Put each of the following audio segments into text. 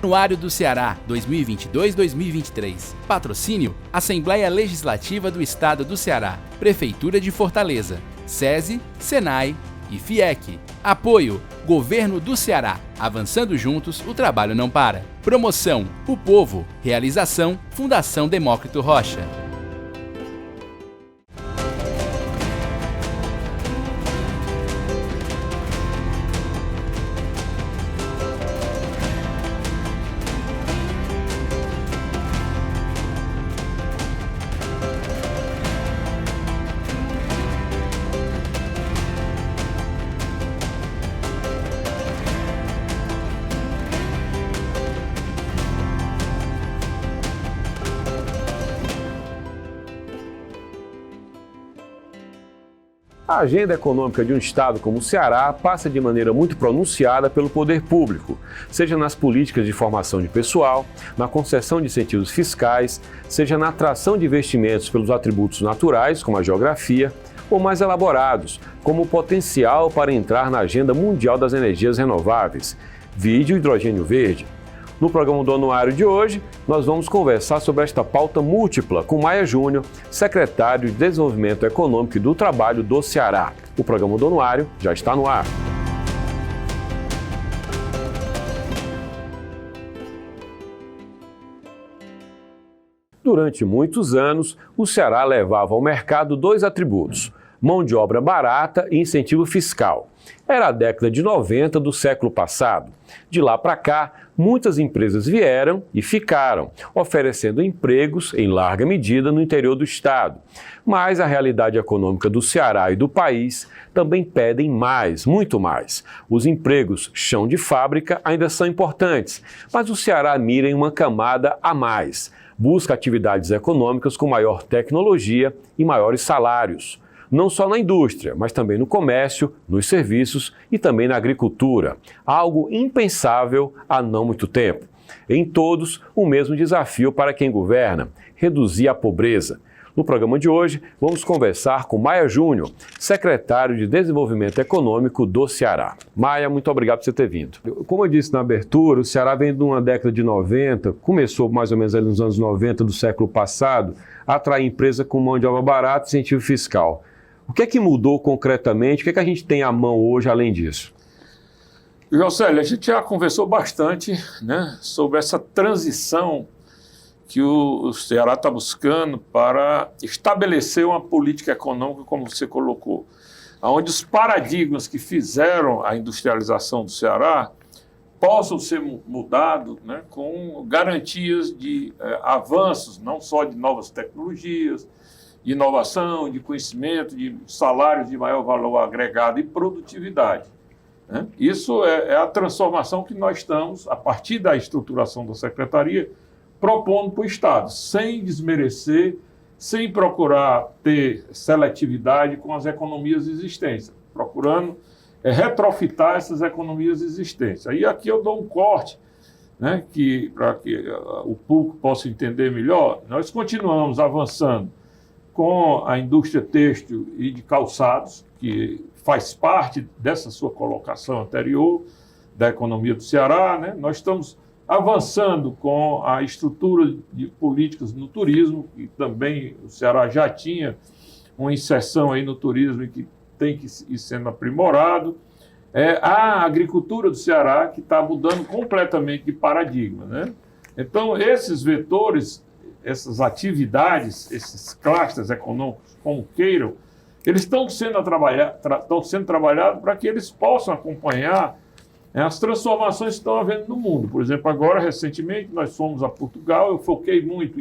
Anuário do Ceará 2022-2023. Patrocínio: Assembleia Legislativa do Estado do Ceará, Prefeitura de Fortaleza, SESI, SENAI e FIEC. Apoio: Governo do Ceará. Avançando juntos, o trabalho não para. Promoção: O Povo. Realização: Fundação Demócrito Rocha. A agenda econômica de um estado como o Ceará passa de maneira muito pronunciada pelo poder público, seja nas políticas de formação de pessoal, na concessão de incentivos fiscais, seja na atração de investimentos pelos atributos naturais, como a geografia, ou mais elaborados, como o potencial para entrar na agenda mundial das energias renováveis, vide o hidrogênio verde. No programa do Anuário de hoje, nós vamos conversar sobre esta pauta múltipla com Maia Júnior, secretário de Desenvolvimento Econômico e do Trabalho do Ceará. O programa do Anuário já está no ar. Durante muitos anos, o Ceará levava ao mercado dois atributos: mão de obra barata e incentivo fiscal. Era a década de 90 do século passado. De lá para cá, muitas empresas vieram e ficaram, oferecendo empregos em larga medida no interior do estado. Mas a realidade econômica do Ceará e do país também pedem mais, muito mais. Os empregos chão de fábrica ainda são importantes, mas o Ceará mira em uma camada a mais. Busca atividades econômicas com maior tecnologia e maiores salários. Não só na indústria, mas também no comércio, nos serviços e também na agricultura. Algo impensável há não muito tempo. Em todos, o mesmo desafio para quem governa: reduzir a pobreza. No programa de hoje, vamos conversar com Maia Júnior, secretário de Desenvolvimento Econômico do Ceará. Maia, muito obrigado por você ter vindo. Como eu disse na abertura, o Ceará vem de uma década de 90, começou mais ou menos ali nos anos 90 do século passado, a atrair empresa com mão de obra barata e incentivo fiscal. O que é que mudou concretamente? O que é que a gente tem à mão hoje além disso? Josélio, a gente já conversou bastante, né, sobre essa transição que o Ceará está buscando para estabelecer uma política econômica, como você colocou, onde os paradigmas que fizeram a industrialização do Ceará possam ser mudados, né, com garantias de avanços, não só de novas tecnologias, de inovação, de conhecimento, de salários de maior valor agregado e produtividade, né? Isso é a transformação que nós estamos, a partir da estruturação da Secretaria, propondo para o Estado, sem desmerecer, sem procurar ter seletividade com as economias existentes, procurando retrofitar essas economias existentes. Aí aqui eu dou um corte, né, para que o público possa entender melhor. Nós continuamos avançando com a indústria têxtil e de calçados, que faz parte dessa sua colocação anterior da economia do Ceará, né? Nós estamos avançando com a estrutura de políticas no turismo, e também o Ceará já tinha uma inserção aí no turismo e que tem que ir sendo aprimorado. A agricultura do Ceará, que está mudando completamente de paradigma, né? Então, esses vetores, essas atividades, esses clusters econômicos, como queiram, eles estão sendo trabalhados para que eles possam acompanhar as transformações que estão havendo no mundo. Por exemplo, agora, recentemente, nós fomos a Portugal, eu foquei muito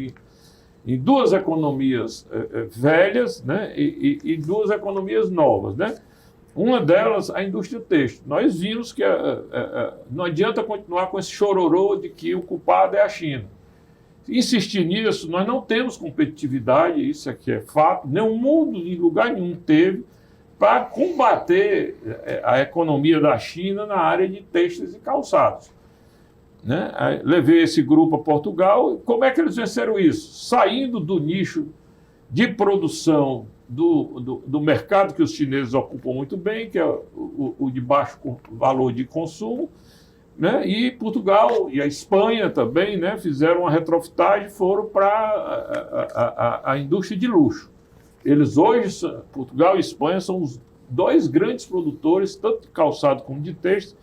em duas economias velhas, né, e duas economias novas, né? Uma delas, a indústria têxtil. Nós vimos que não adianta continuar com esse chororô de que o culpado é a China. Insistir nisso, nós não temos competitividade, isso aqui é fato, nenhum mundo, em lugar nenhum teve, para combater a economia da China na área de têxteis e calçados, né? Levei esse grupo a Portugal. Como é que eles venceram isso? Saindo do nicho de produção do mercado que os chineses ocupam muito bem, que é o de baixo valor de consumo, né? E Portugal e a Espanha também, né, fizeram uma retrofitagem e foram para a indústria de luxo. Eles hoje, Portugal e Espanha, são os dois grandes produtores, tanto de calçado como de têxtil,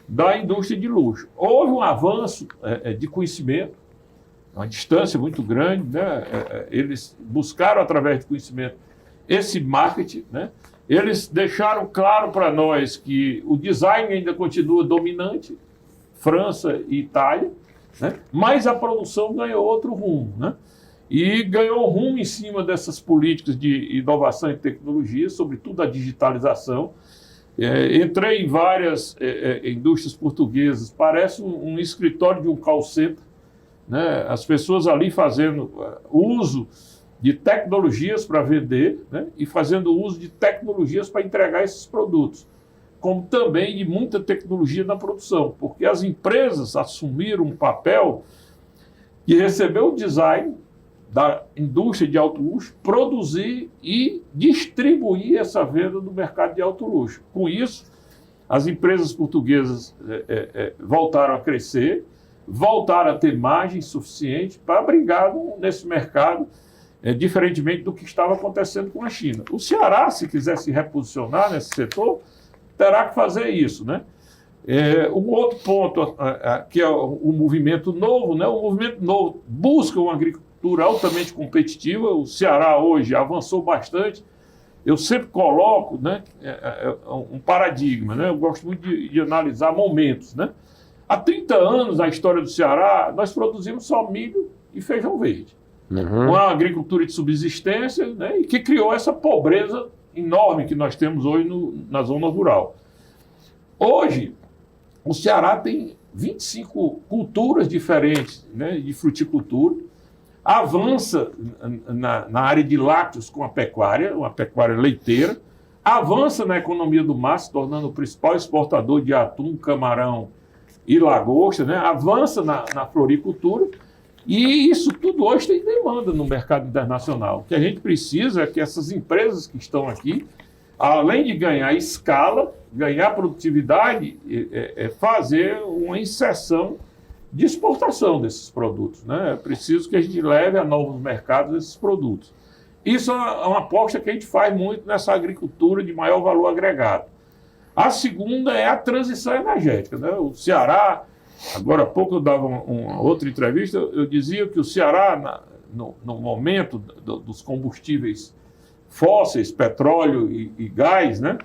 da indústria de luxo. Houve um avanço de conhecimento, uma distância muito grande, né? Eles buscaram, através de conhecimento, esse marketing, né? Eles deixaram claro para nós que o design ainda continua dominante, França e Itália, né? Mas a produção ganhou outro rumo, né? E ganhou rumo em cima dessas políticas de inovação e tecnologia, sobretudo a digitalização. Entrei em várias indústrias portuguesas, parece um escritório de um call center, né? As pessoas ali fazendo uso de tecnologias para vender, né? E fazendo uso de tecnologias para entregar esses produtos, como também de muita tecnologia na produção, porque as empresas assumiram um papel de receber o design da indústria de alto luxo, produzir e distribuir essa venda no mercado de alto luxo. Com isso, as empresas portuguesas voltaram a crescer, voltaram a ter margem suficiente para brigar nesse mercado, diferentemente do que estava acontecendo com a China. O Ceará, se quiser se reposicionar nesse setor, terá que fazer isso, né? Um outro ponto, que é o movimento novo, né? O movimento novo busca uma agricultura altamente competitiva. O Ceará hoje avançou bastante. Eu sempre coloco, né, um paradigma, né? Eu gosto muito de analisar momentos, né? Há 30 anos, na história do Ceará, nós produzimos só milho e feijão verde. Uma agricultura de subsistência, né, e que criou essa pobreza enorme que nós temos hoje na zona rural. Hoje, o Ceará tem 25 culturas diferentes, né, de fruticultura, avança na área de lácteos com a pecuária, uma pecuária leiteira, avança na economia do mar, se tornando o principal exportador de atum, camarão e lagosta, né, avança na floricultura. E isso tudo hoje tem demanda no mercado internacional. O que a gente precisa é que essas empresas que estão aqui, além de ganhar escala, ganhar produtividade, fazer uma inserção de exportação desses produtos, né? É preciso que a gente leve a novos mercados esses produtos. Isso é uma aposta que a gente faz muito nessa agricultura de maior valor agregado. A segunda é a transição energética, né? O Ceará... Agora há pouco eu dava uma outra entrevista, eu dizia que o Ceará, no momento dos combustíveis fósseis, petróleo e gás, né,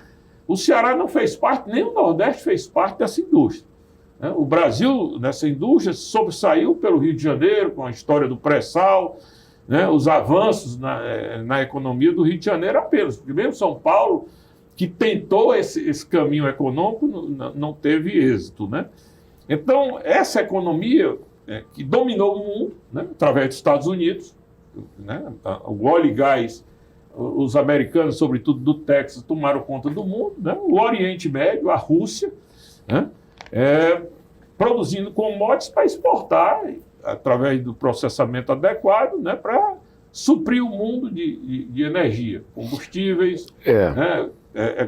o Ceará não fez parte, nem o Nordeste fez parte dessa indústria, né? O Brasil, nessa indústria, sobressaiu pelo Rio de Janeiro, com a história do pré-sal, né, os avanços na economia do Rio de Janeiro apenas, porque mesmo São Paulo, que tentou esse caminho econômico, não teve êxito, né? Então, essa economia que dominou o mundo, né, através dos Estados Unidos, né, o óleo e gás, os americanos, sobretudo do Texas, tomaram conta do mundo, né, o Oriente Médio, a Rússia, né, produzindo commodities para exportar, através do processamento adequado, né, para suprir o mundo de energia, combustíveis, né,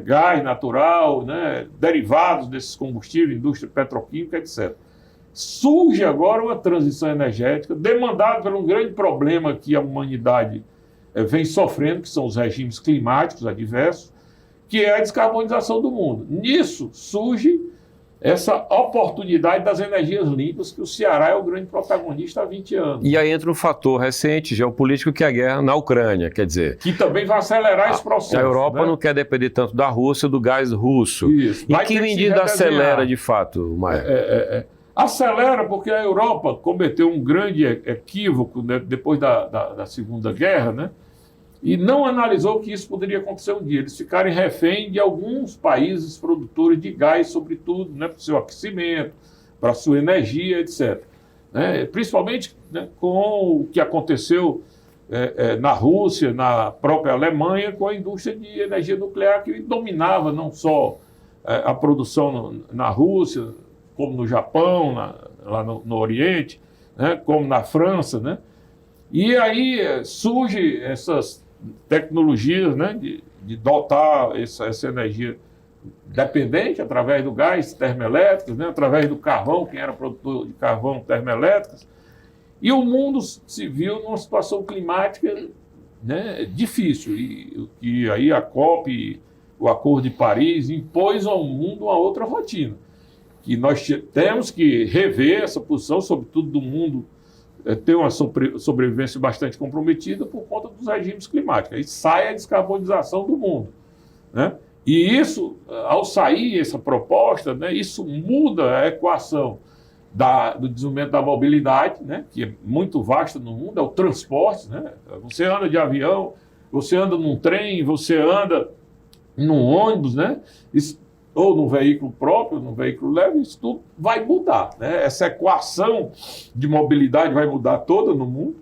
gás natural, né, derivados desses combustíveis, indústria petroquímica, etc. Surge agora uma transição energética demandada por um grande problema que a humanidade vem sofrendo, que são os regimes climáticos adversos, que é a descarbonização do mundo. Nisso surge essa oportunidade das energias limpas, que o Ceará é o grande protagonista há 20 anos. E aí entra um fator recente, geopolítico, que é a guerra na Ucrânia, quer dizer... Que também vai acelerar esse processo. A Europa, né, não quer depender tanto da Rússia, do gás russo. Isso. Em que medida acelera, de fato, Maia? Acelera porque a Europa cometeu um grande equívoco, né, depois da Segunda Guerra, né? E não analisou que isso poderia acontecer um dia. Eles ficarem refém de alguns países produtores de gás, sobretudo, né, para o seu aquecimento, para a sua energia, etc. Né? Principalmente, né, com o que aconteceu na Rússia, na própria Alemanha, com a indústria de energia nuclear, que dominava não só a produção na Rússia, como no Japão, lá no Oriente, né, como na França, né? E aí surge essas tecnologias, né, de dotar essa energia dependente através do gás termoelétrico, né? Através do carvão, quem era produtor de carvão termoelétricos. E o mundo se viu numa situação climática, né, difícil. E aí a COP, o Acordo de Paris, impôs ao mundo uma outra rotina. Que nós temos que rever essa posição, sobretudo do mundo ter uma sobrevivência bastante comprometida por conta dos regimes climáticos. Aí sai a descarbonização do mundo, né? E isso, ao sair essa proposta, né, isso muda a equação do desenvolvimento da mobilidade, né, que é muito vasta no mundo, é o transporte, né? Você anda de avião, você anda num trem, você anda num ônibus, né? Ou num veículo próprio, num veículo leve, isso tudo vai mudar, né? Essa equação de mobilidade vai mudar toda no mundo.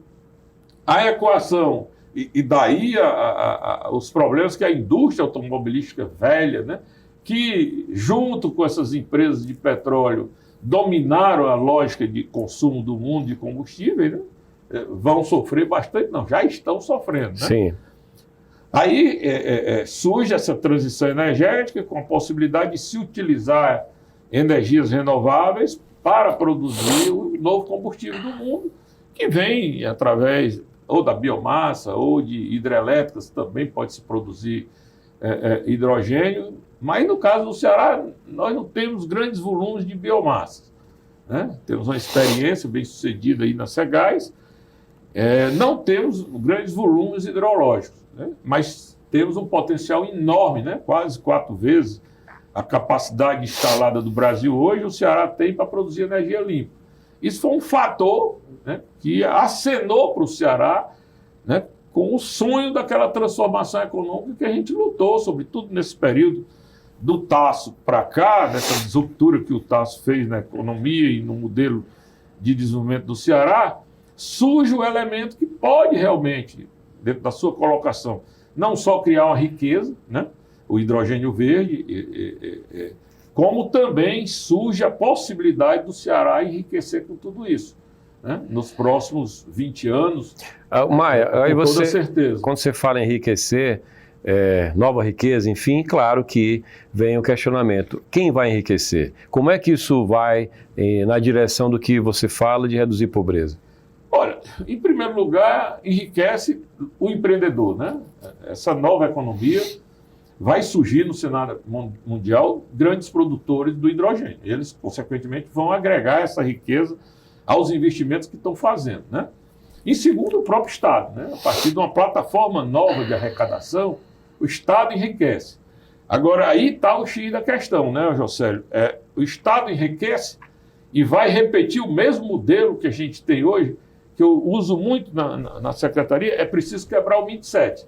A equação, e daí os problemas que a indústria automobilística velha, né? Que junto com essas empresas de petróleo dominaram a lógica de consumo do mundo de combustíveis, né? Vão sofrer bastante, não, já estão sofrendo, né? Sim. Aí surge essa transição energética com a possibilidade de se utilizar energias renováveis para produzir o novo combustível do mundo, que vem através ou da biomassa ou de hidrelétricas, também pode se produzir hidrogênio, mas no caso do Ceará nós não temos grandes volumes de biomassa, né? Temos uma experiência bem sucedida aí na Cegás, não temos grandes volumes hidrológicos, né? Mas temos um potencial enorme, né? Quase 4 vezes a capacidade instalada do Brasil hoje, o Ceará tem para produzir energia limpa. Isso foi um fator, né, que acenou para o Ceará, né, com o sonho daquela transformação econômica que a gente lutou, sobretudo nesse período do Tasso para cá, dessa disruptura que o Tasso fez na economia e no modelo de desenvolvimento do Ceará. Surge o elemento que pode realmente, dentro da sua colocação, não só criar uma riqueza, né, o hidrogênio verde, como também surge a possibilidade do Ceará enriquecer com tudo isso, né, nos próximos 20 anos, Maia, aí com toda você, certeza. quando você fala em enriquecer, nova riqueza, enfim, claro que vem o questionamento. Quem vai enriquecer? Como é que isso vai na direção do que você fala de reduzir pobreza? Olha, em primeiro lugar, enriquece o empreendedor, né? Essa nova economia vai surgir no cenário mundial grandes produtores do hidrogênio. Eles, consequentemente, vão agregar essa riqueza aos investimentos que estão fazendo, né? Em segundo, o próprio Estado, né? A partir de uma plataforma nova de arrecadação, o Estado enriquece. Agora, aí está o X da questão, né, Josélio? O Estado enriquece e vai repetir o mesmo modelo que a gente tem hoje, que eu uso muito na Secretaria, é preciso quebrar o mindset.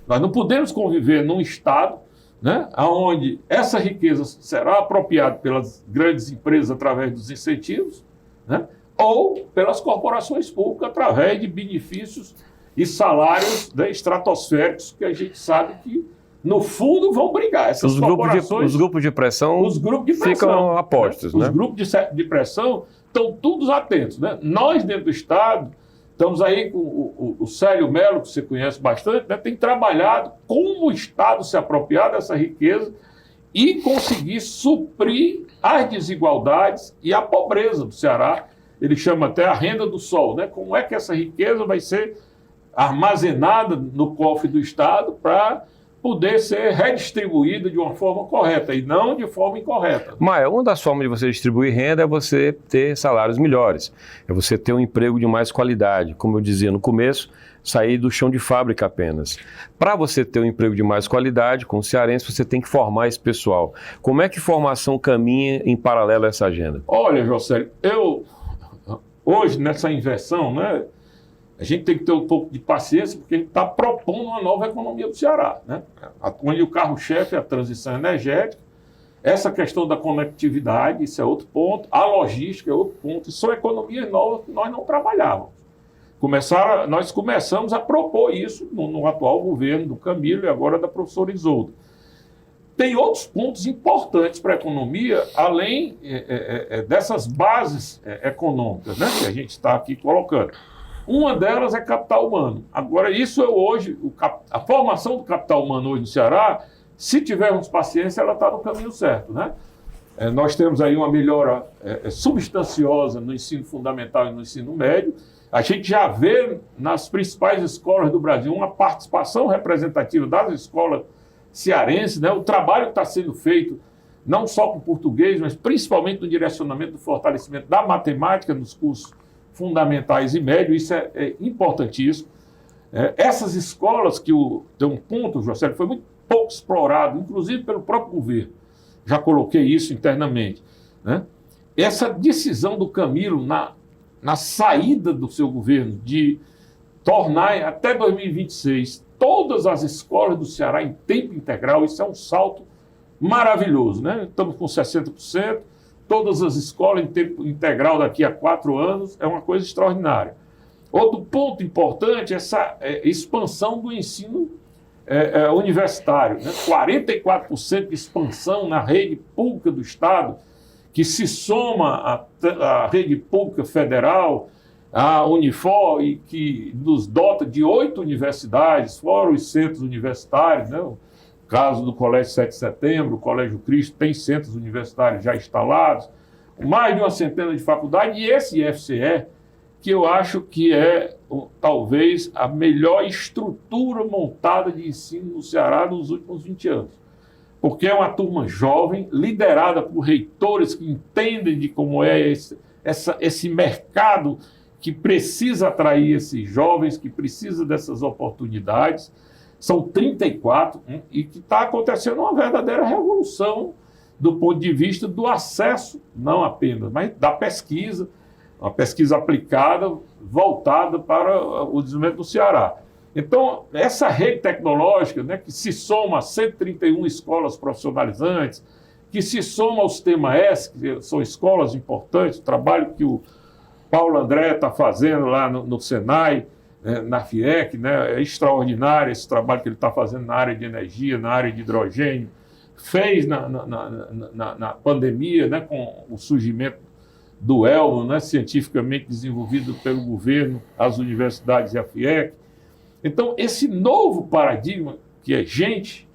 Nós não podemos conviver num Estado, né, onde essa riqueza será apropriada pelas grandes empresas através dos incentivos, né, ou pelas corporações públicas através de benefícios e salários, né, estratosféricos que a gente sabe que, no fundo, vão brigar. Essas Os grupos de pressão ficam apostos, né? Os grupos de pressão estão todos atentos, né? Nós, dentro do Estado, estamos aí com o Célio Melo, que você conhece bastante, né? Tem trabalhado como o Estado se apropriar dessa riqueza e conseguir suprir as desigualdades e a pobreza do Ceará. Ele chama até a renda do sol, né? Como é que essa riqueza vai ser armazenada no cofre do Estado para poder ser redistribuída de uma forma correta e não de forma incorreta. Maia, uma das formas de você distribuir renda é você ter salários melhores, é você ter um emprego de mais qualidade. Como eu dizia no começo, sair do chão de fábrica apenas. Para você ter um emprego de mais qualidade, com o cearense, você tem que formar esse pessoal. Como é que formação caminha em paralelo a essa agenda? Olha, Josélio, hoje, nessa inversão, né, a gente tem que ter um pouco de paciência, porque a gente está propondo uma nova economia do Ceará, né? Onde o carro-chefe é a transição energética, essa questão da conectividade, isso é outro ponto, a logística é outro ponto, e são economias novas que nós não trabalhávamos. Nós começamos a propor isso no atual governo do Camilo e agora da professora Isolda. Tem outros pontos importantes para a economia, além dessas bases econômicas, né, que a gente está aqui colocando. Uma delas é capital humano. Agora, isso é hoje, a formação do capital humano hoje no Ceará Se tivermos paciência, ela está no caminho certo, né? Nós temos aí uma melhora substanciosa no ensino fundamental e no ensino médio. A gente já vê nas principais escolas do Brasil uma participação representativa das escolas cearenses, né? O trabalho que está sendo feito, não só com português, mas principalmente no direcionamento do fortalecimento da matemática nos cursos fundamentais e médios, isso é importantíssimo. Essas escolas que tem um ponto, José, foi muito pouco explorado, inclusive pelo próprio governo. Já coloquei isso internamente, né? Essa decisão do Camilo na saída do seu governo de tornar até 2026 todas as escolas do Ceará em tempo integral, isso é um salto maravilhoso, né? Estamos com 60%, todas as escolas em tempo integral daqui a 4 anos, é uma coisa extraordinária. Outro ponto importante é essa expansão do ensino universitário, né? 44% de expansão na rede pública do Estado, que se soma à rede pública federal, a Unifor, e que nos dota de 8 universidades, fora os centros universitários, né? O caso do Colégio 7 de Setembro, o Colégio Cristo tem centros universitários já instalados, mais de uma centena de faculdades, e esse IFCE, que eu acho que é talvez a melhor estrutura montada de ensino no Ceará nos últimos 20 anos. Porque é uma turma jovem, liderada por reitores que entendem de como é esse mercado que precisa atrair esses jovens, que precisa dessas oportunidades. São 34, e que está acontecendo uma verdadeira revolução do ponto de vista do acesso, não apenas, mas da pesquisa, uma pesquisa aplicada, voltada para o desenvolvimento do Ceará. Então, essa rede tecnológica, né, que se soma a 131 escolas profissionalizantes, que se soma ao Sistema S, que são escolas importantes, o trabalho que o Paulo André está fazendo lá no Senai, na FIEC, né, é extraordinário esse trabalho que ele está fazendo na área de energia, na área de hidrogênio, fez na pandemia, né, com o surgimento do ELMO, né, cientificamente desenvolvido pelo governo, as universidades e a FIEC. Então, esse novo paradigma, que é gente,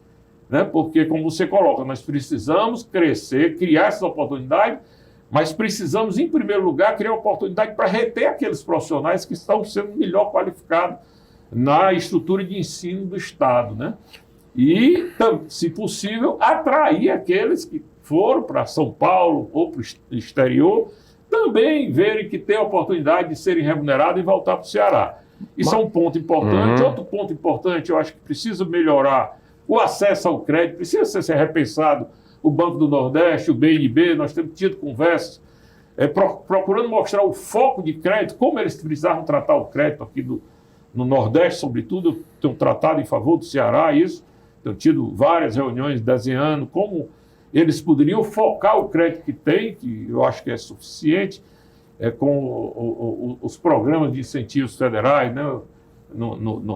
né, porque, como você coloca, nós precisamos crescer, criar essas oportunidades, mas precisamos, em primeiro lugar, criar oportunidade para reter aqueles profissionais que estão sendo melhor qualificados na estrutura de ensino do Estado, né? E, se possível, atrair aqueles que foram para São Paulo ou para o exterior, também verem que tem a oportunidade de serem remunerados e voltar para o Ceará. Isso é um ponto importante. Outro ponto importante, eu acho que precisa melhorar o acesso ao crédito, precisa ser repensado o Banco do Nordeste, o BNB, nós temos tido conversas procurando mostrar o foco de crédito, como eles precisavam tratar o crédito aqui no Nordeste, sobretudo. Eu tenho tratado em favor do Ceará isso, tenho tido várias reuniões desenhando como eles poderiam focar o crédito que tem, que eu acho que é suficiente, com os programas de incentivos federais, né,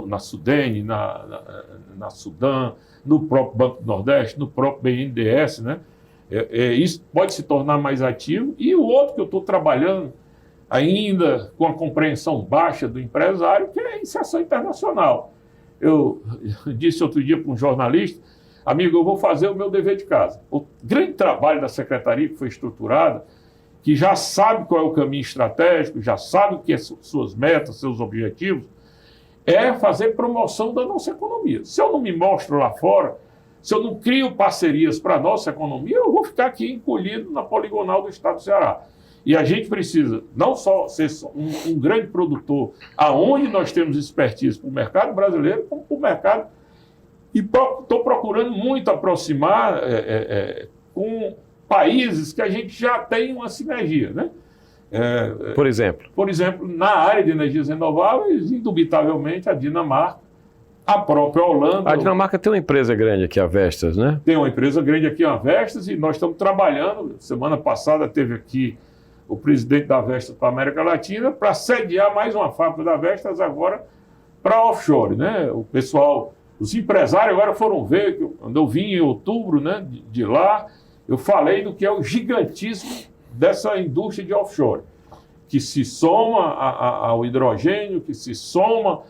na Sudene, na Sudan, no próprio Banco do Nordeste, no próprio BNDES, né? Isso pode se tornar mais ativo. E o outro que eu estou trabalhando ainda com a compreensão baixa do empresário, que é a iniciação internacional. Eu disse outro dia para um jornalista, amigo, eu vou fazer o meu dever de casa. O grande trabalho da secretaria que foi estruturada, que já sabe qual é o caminho estratégico, já sabe o que são suas metas, seus objetivos, é fazer promoção da nossa economia. Se eu não me mostro lá fora, se eu não crio parcerias para a nossa economia, eu vou ficar aqui encolhido na poligonal do Estado do Ceará. E a gente precisa não só ser um grande produtor, aonde nós temos expertise para o mercado brasileiro, como para o mercado. E estou procurando muito aproximar com países que a gente já tem uma sinergia, né? Por exemplo? Por exemplo, na área de energias renováveis, indubitavelmente, a Dinamarca, a própria Holanda. A Dinamarca tem uma empresa grande aqui, a Vestas, né? Tem uma empresa grande aqui, a Vestas, e nós estamos trabalhando. Semana passada teve aqui o presidente da Vestas para a América Latina para sediar mais uma fábrica da Vestas agora para offshore, né? O pessoal, os empresários agora foram ver, quando eu vim em outubro, né, de lá, eu falei do que é o gigantismo dessa indústria de offshore, que se soma ao hidrogênio, que se soma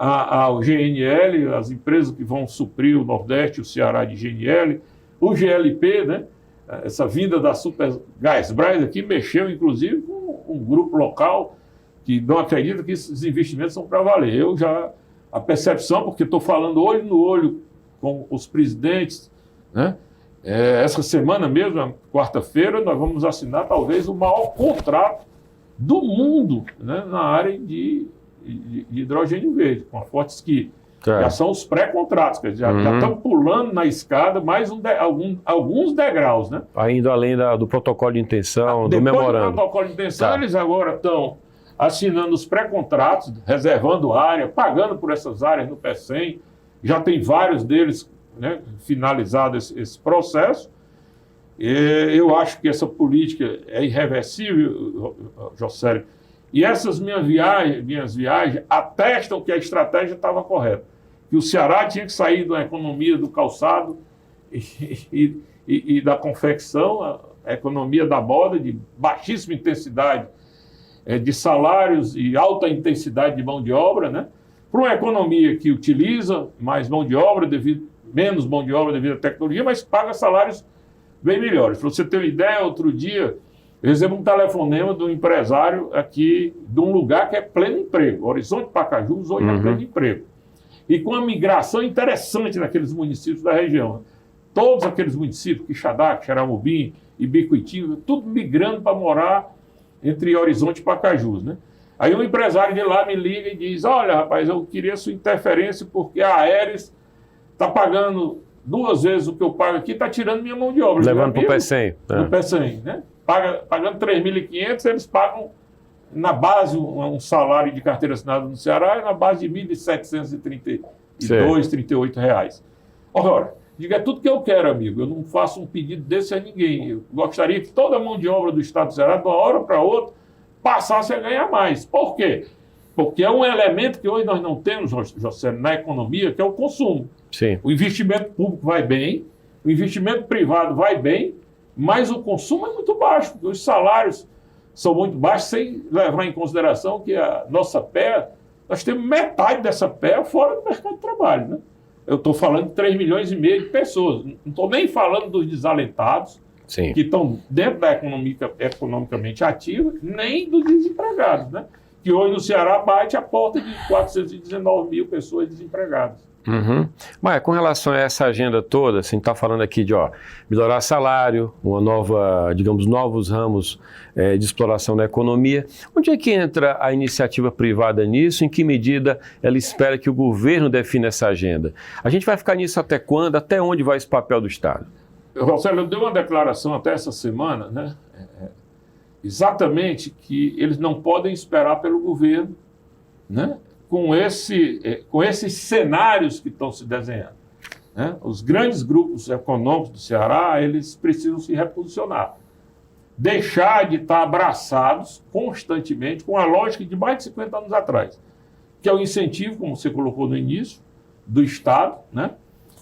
ao GNL, as empresas que vão suprir o Nordeste e o Ceará de GNL, o GLP, né? Essa vinda da Supergasbras aqui mexeu, inclusive, com um grupo local que não acredita que esses investimentos são para valer. A percepção, porque estou falando olho no olho com os presidentes, né? Essa semana mesmo, quarta-feira, nós vamos assinar talvez o maior contrato do mundo, né, na área de hidrogênio verde, com a Fortescue. Já são os pré-contratos, quer dizer, já estão pulando na escada mais alguns degraus, né? Ainda além do protocolo de intenção, do memorando. Depois do protocolo de intenção, eles agora estão assinando os pré-contratos, reservando área, pagando por essas áreas no PECEM. Já tem vários deles, né, finalizado esse processo. Eu acho que essa política é irreversível, Josélio. E essas minhas viagens atestam que a estratégia estava correta. Que o Ceará tinha que sair da economia do calçado e da confecção, a economia da moda, de baixíssima intensidade de salários e alta intensidade de mão de obra, né? Para uma economia que utiliza mais mão de obra, menos mão de obra devido à tecnologia, mas paga salários bem melhores. Para você ter uma ideia, outro dia eu recebo um telefonema de um empresário aqui, de um lugar que é pleno emprego. Horizonte Pacajus hoje é pleno emprego. E com uma migração interessante naqueles municípios da região. Todos aqueles municípios, Quixadá, Xeramobim, Ibicuitinga, tudo migrando para morar entre Horizonte e Pacajus, né? Aí um empresário de lá me liga e diz: olha, rapaz, eu queria sua interferência porque a Aeres está pagando 2 vezes o que eu pago aqui, está tirando minha mão de obra. Levando para o PECEM. No PECEM, né? Pagando 3.500, eles pagam na base um salário de carteira assinada no Ceará e na base de R$ 1.732, R$ 38 reais. Ora, diga, é tudo que eu quero, amigo. Eu não faço um pedido desse a ninguém. Eu gostaria que toda a mão de obra do Estado do Ceará, de uma hora para outra, passasse a ganhar mais. Por quê? Porque é um elemento que hoje nós não temos, José, na economia, que é o consumo. Sim. O investimento público vai bem, o investimento privado vai bem, mas o consumo é muito baixo, porque os salários são muito baixos, sem levar em consideração que a nossa PEA, nós temos metade dessa PEA fora do mercado de trabalho, né? Eu estou falando de 3,5 milhões de pessoas, não estou nem falando dos desalentados, Sim. que estão dentro da economicamente ativa, nem dos desempregados, né? Que hoje no Ceará bate a porta de 419 mil pessoas desempregadas. Mas com relação a essa agenda toda, assim, está falando aqui de melhorar salário, uma nova, digamos, novos ramos de exploração da economia. Onde é que entra a iniciativa privada nisso? Em que medida ela espera que o governo defina essa agenda? A gente vai ficar nisso até quando? Até onde vai esse papel do Estado? Rosélio, eu dei uma declaração até essa semana, né? Exatamente que eles não podem esperar pelo governo, né? Com esses cenários que estão se desenhando, né? Os grandes grupos econômicos do Ceará, eles precisam se reposicionar. Deixar de estar abraçados constantemente com a lógica de mais de 50 anos atrás, que é o incentivo, como você colocou no início, do Estado, né?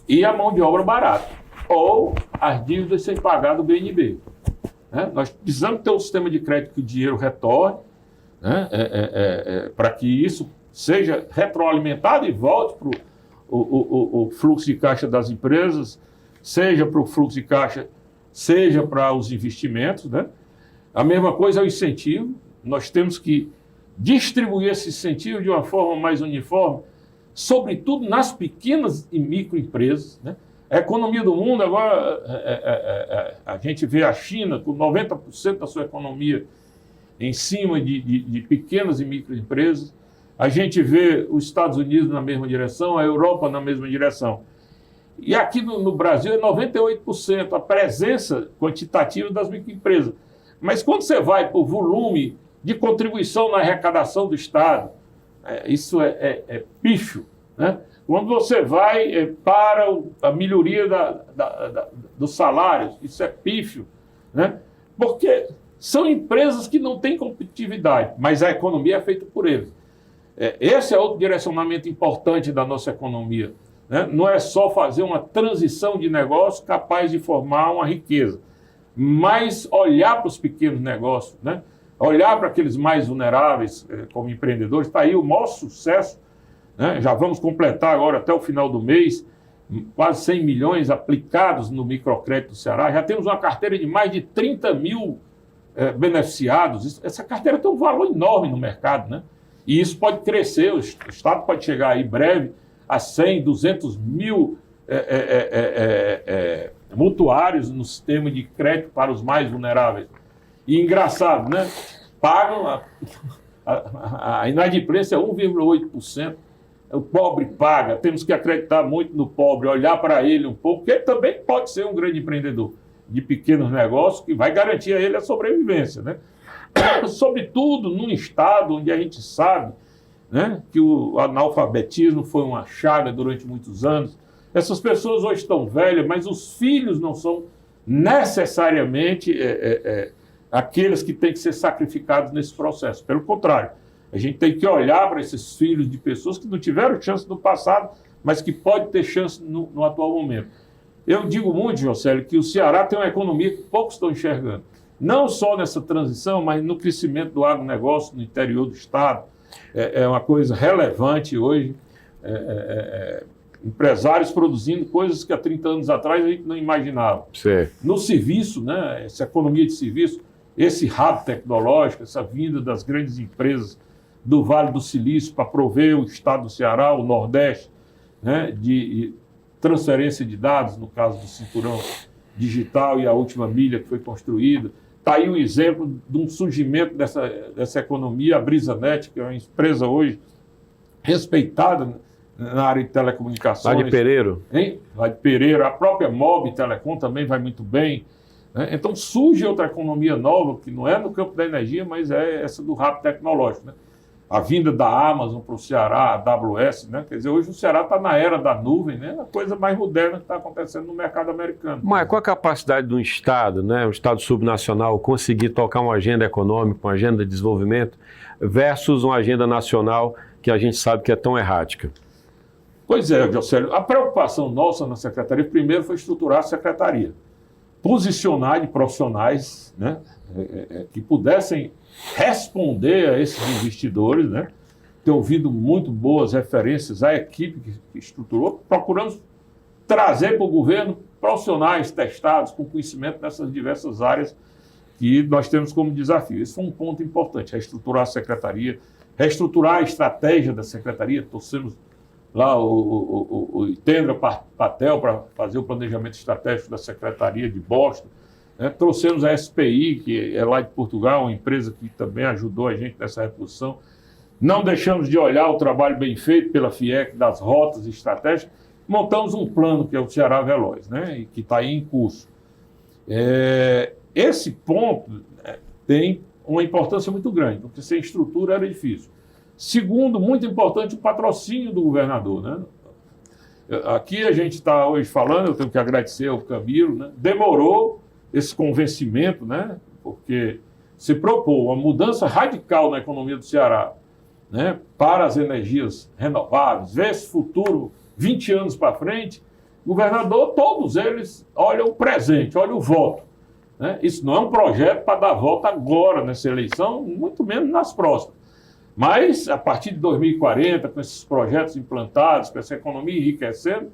E a mão de obra barata, ou as dívidas sem pagar do BNB. Né? Nós precisamos ter um sistema de crédito que o dinheiro retorne, né? Para que isso seja retroalimentado e volte para o fluxo de caixa das empresas, seja para o fluxo de caixa, seja para os investimentos, né? A mesma coisa é o incentivo. Nós temos que distribuir esse incentivo de uma forma mais uniforme, sobretudo nas pequenas e microempresas, né? A economia do mundo agora, a gente vê a China com 90% da sua economia em cima de pequenas e microempresas. A gente vê os Estados Unidos na mesma direção, a Europa na mesma direção. E aqui no Brasil é 98% a presença quantitativa das microempresas. Mas quando você vai para o volume de contribuição na arrecadação do Estado, isso é pífio, né? Quando você vai para a melhoria dos salários, isso é pífio, né? Porque são empresas que não têm competitividade, mas a economia é feita por eles. Esse é outro direcionamento importante da nossa economia, né? Não é só fazer uma transição de negócio capaz de formar uma riqueza, mas olhar para os pequenos negócios, né? Olhar para aqueles mais vulneráveis como empreendedores. Está aí o maior sucesso né? Já vamos completar agora, até o final do mês, quase 100 milhões aplicados no microcrédito do Ceará. Já temos uma carteira de mais de 30 mil beneficiados. Essa carteira tem um valor enorme no mercado, né? E isso pode crescer, o Estado pode chegar aí breve a 100, 200 mil mutuários no sistema de crédito para os mais vulneráveis. E engraçado, né? Pagam, a inadimplência é 1,8%. O pobre paga, temos que acreditar muito no pobre, olhar para ele um pouco, porque ele também pode ser um grande empreendedor de pequenos negócios que vai garantir a ele a sobrevivência, né? Sobretudo num estado onde a gente sabe, né, que o analfabetismo foi uma chaga durante muitos anos. Essas pessoas hoje estão velhas, mas os filhos não são necessariamente aqueles que têm que ser sacrificados nesse processo. Pelo contrário, a gente tem que olhar para esses filhos de pessoas que não tiveram chance no passado, mas que podem ter chance no atual momento. Eu digo muito, Josélio, que o Ceará tem uma economia que poucos estão enxergando. Não só nessa transição, mas no crescimento do agronegócio no interior do estado. É uma coisa relevante hoje. Empresários produzindo coisas que há 30 anos atrás a gente não imaginava. Sim. No serviço, né, essa economia de serviço, esse hub tecnológico, essa vinda das grandes empresas do Vale do Silício para prover o estado do Ceará, o Nordeste, né, de transferência de dados, no caso do cinturão digital e a última milha que foi construída. Está aí um exemplo de um surgimento dessa economia, a BrisaNet, que é uma empresa hoje respeitada na área de telecomunicações. Lá de Pereiro. Hein? Lá de Pereiro. A própria Mob Telecom também vai muito bem, né? Então surge outra economia nova, que não é no campo da energia, mas é essa do hub tecnológico, né? A vinda da Amazon para o Ceará, a AWS, né? Quer dizer, hoje o Ceará está na era da nuvem, né? A coisa mais moderna que está acontecendo no mercado americano. Mas qual a capacidade de um Estado, né, um Estado subnacional, conseguir tocar uma agenda econômica, uma agenda de desenvolvimento, versus uma agenda nacional que a gente sabe que é tão errática? Pois é, Josélio, a preocupação nossa na Secretaria, primeiro, foi estruturar a Secretaria, posicionar de profissionais, né, que pudessem responder a esses investidores, né? Ter ouvido muito boas referências à equipe que estruturou. Procuramos trazer para o governo profissionais testados com conhecimento dessas diversas áreas que nós temos como desafio. Esse foi um ponto importante, reestruturar a Secretaria, reestruturar a estratégia da Secretaria. Trouxemos lá o Itendra Patel para fazer o planejamento estratégico da Secretaria de Boston. Trouxemos a SPI, que é lá de Portugal, uma empresa que também ajudou a gente nessa reposição. Não deixamos de olhar o trabalho bem feito pela FIEC das rotas estratégicas. Montamos um plano que é o Ceará Veloz, né, e que está aí em curso. Esse ponto tem uma importância muito grande, porque sem estrutura era difícil. Segundo, muito importante, o patrocínio do governador, né? Aqui a gente está hoje falando, eu tenho que agradecer ao Camilo, né? Demorou esse convencimento, né? Porque se propôs uma mudança radical na economia do Ceará, né? Para as energias renováveis, ver esse futuro 20 anos para frente. Governador, todos eles olham o presente, olham o voto, né? Isso não é um projeto para dar voto agora nessa eleição, muito menos nas próximas. Mas, a partir de 2040, com esses projetos implantados, com essa economia enriquecendo,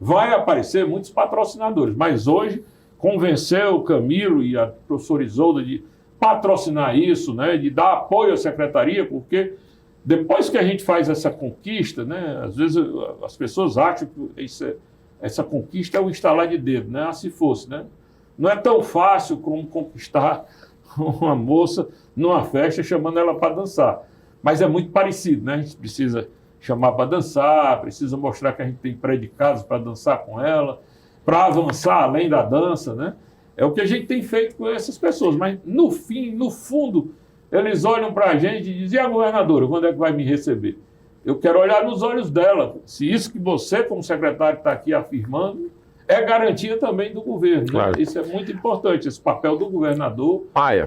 vai aparecer muitos patrocinadores. Mas hoje, convencer o Camilo e a professora Isolda de patrocinar isso, né, de dar apoio à secretaria, porque depois que a gente faz essa conquista, né, às vezes as pessoas acham que essa conquista é um estalar de dedo, né? Se fosse, né? Não é tão fácil como conquistar uma moça numa festa chamando ela para dançar. Mas é muito parecido, né? A gente precisa chamar para dançar, precisa mostrar que a gente tem predicados para dançar com ela, para avançar além da dança, né? É o que a gente tem feito com essas pessoas. Mas, no fim, no fundo, eles olham para a gente e dizem: e a governadora, quando é que vai me receber? Eu quero olhar nos olhos dela. Se isso que você, como secretário, está aqui afirmando, é garantia também do governo. Claro. Né? Isso é muito importante, esse papel do governador.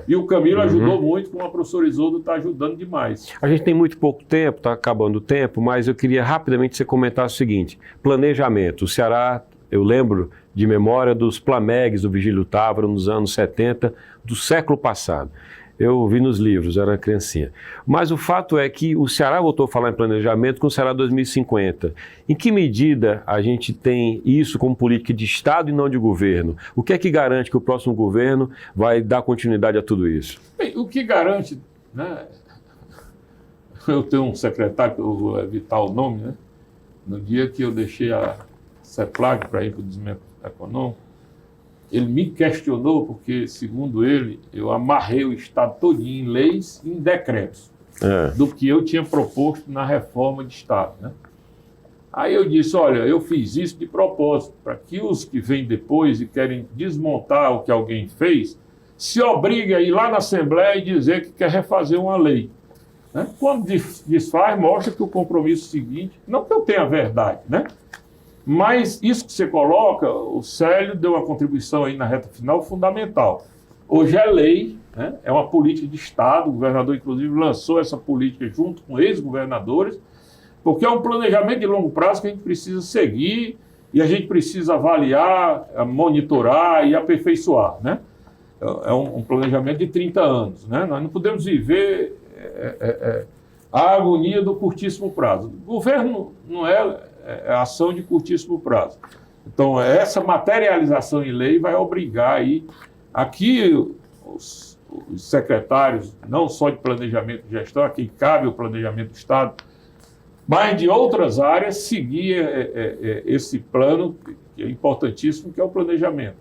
E o Camilo ajudou muito, como a professora Isolda está ajudando demais. A gente tem muito pouco tempo, está acabando o tempo, mas eu queria rapidamente que você comentasse o seguinte: planejamento. O Ceará, eu lembro de memória dos Plamegs do Vigílio Távora nos anos 70 do século passado. Eu vi nos livros, era criancinha. Mas o fato é que o Ceará voltou a falar em planejamento com o Ceará 2050. Em que medida a gente tem isso como política de Estado e não de governo? O que é que garante que o próximo governo vai dar continuidade a tudo isso? Bem, o que garante, né? Eu tenho um secretário, que eu vou evitar o nome, né? No dia que eu deixei a CEPLAG para ir para o desenvolvimento econômico, ele me questionou porque, segundo ele, eu amarrei o Estado todinho em leis e em decretos do que eu tinha proposto na reforma de Estado, né? Aí eu disse, olha, eu fiz isso de propósito, para que os que vêm depois e querem desmontar o que alguém fez, se obriguem a ir lá na Assembleia e dizer que quer refazer uma lei. Né? Quando desfaz, mostra que o compromisso seguinte, não que eu tenha verdade, né? Mas isso que você coloca, o Célio deu uma contribuição aí na reta final fundamental. Hoje é lei, né? É uma política de Estado, o governador inclusive lançou essa política junto com ex-governadores, porque é um planejamento de longo prazo que a gente precisa seguir e a gente precisa avaliar, monitorar e aperfeiçoar, né? É um planejamento de 30 anos, né? Nós não podemos viver a agonia do curtíssimo prazo. O governo não é ação de curtíssimo prazo. Então, essa materialização em lei vai obrigar aí aqui os secretários, não só de planejamento e gestão, a quem cabe o planejamento do Estado, mas de outras áreas, seguir esse plano, que é importantíssimo, que é o planejamento.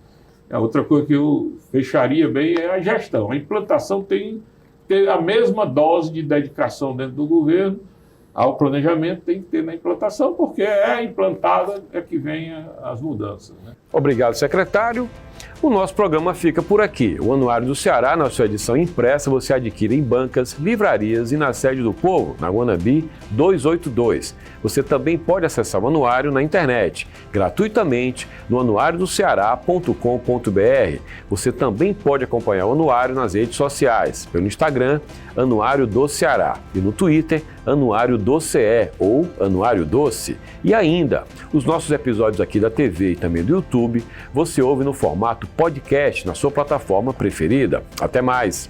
A outra coisa que eu fecharia bem é a gestão. A implantação tem que ter a mesma dose de dedicação dentro do governo ao planejamento, tem que ter na implantação, porque é implantada é que vem as mudanças, né? Obrigado, secretário. O nosso programa fica por aqui. O Anuário do Ceará, na sua edição impressa, você adquire em bancas, livrarias e na sede do Povo, na Guanambi 282. Você também pode acessar o anuário na internet, gratuitamente, no anuariodoceará.com.br. Você também pode acompanhar o anuário nas redes sociais, pelo Instagram, Anuário do Ceará, e no Twitter, Anuário do CE ou Anuário Doce. E ainda, os nossos episódios aqui da TV e também do YouTube, você ouve no formato podcast na sua plataforma preferida. Até mais!